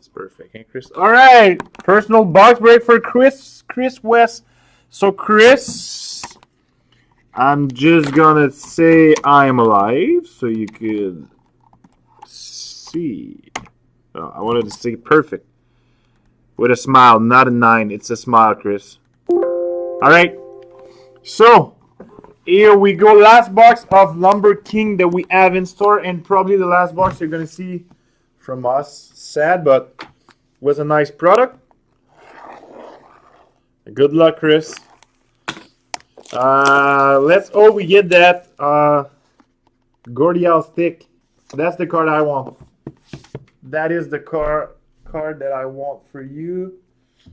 That's perfect, hey Chris. All right, personal box break for Chris West. So Chris, I'm just gonna say I'm alive, so you could see. Oh, I wanted to say perfect with a smile, not a 9. It's a smile, Chris. All right, so here we go. Last box of Lumber King that we have in store, and probably the last box you're gonna see from us. Sad, but was a nice product. Good luck, Chris. Let's hope we get that Gordial stick. That's the card I want. That is the card that I want for you.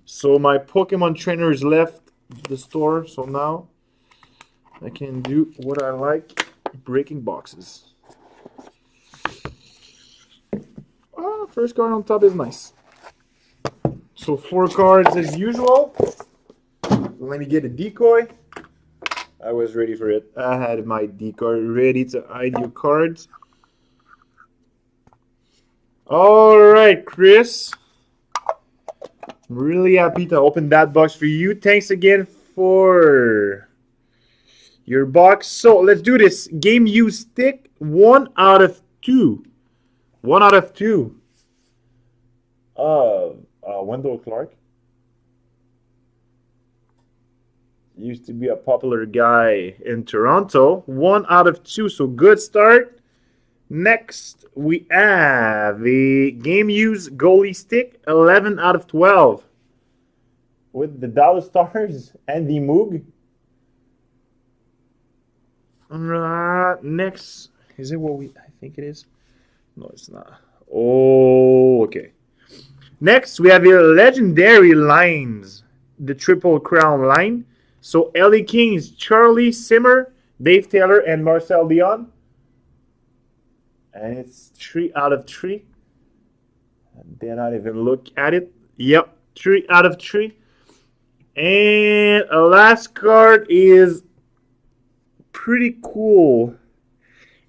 So my Pokemon trainers left the store, so now I can do what I like, breaking boxes. Oh, first card on top is nice. So 4 cards as usual. Let me get a decoy. I was ready for it. I had my decoy ready to hide your cards. Alright, Chris. I'm really happy to open that box for you. Thanks again for your box. So let's do this. Game use stick. 1 out of 2. 1 out of 2. Wendell Clark. Used to be a popular guy in Toronto. 1 out of 2, so good start. Next, we have the game use goalie stick. 11 out of 12. With the Dallas Stars and the Moog. Next, is it what I think it is? No, it's not. Oh, okay. Next, we have your legendary lines. The Triple Crown line. So, LA Kings, Charlie Simmer, Dave Taylor, and Marcel Dion. And it's 3 out of 3. Dare not even look at it. Yep, 3 out of 3. And a last card is pretty cool.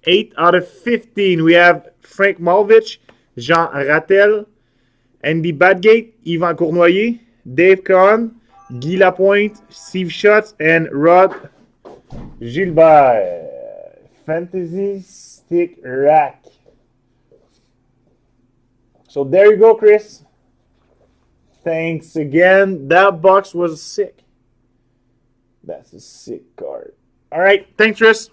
8 out of 15. We have Frank Malvich, Jean Rattel, Andy Badgate, Yvan Cournoyer, Dave Kahn, Guy Lapointe, Steve Schutz, and Rod Gilbert. Fantasy Stick Rack. So there you go, Chris. Thanks again. That box was sick. That's a sick card. All right. Thanks, Chris.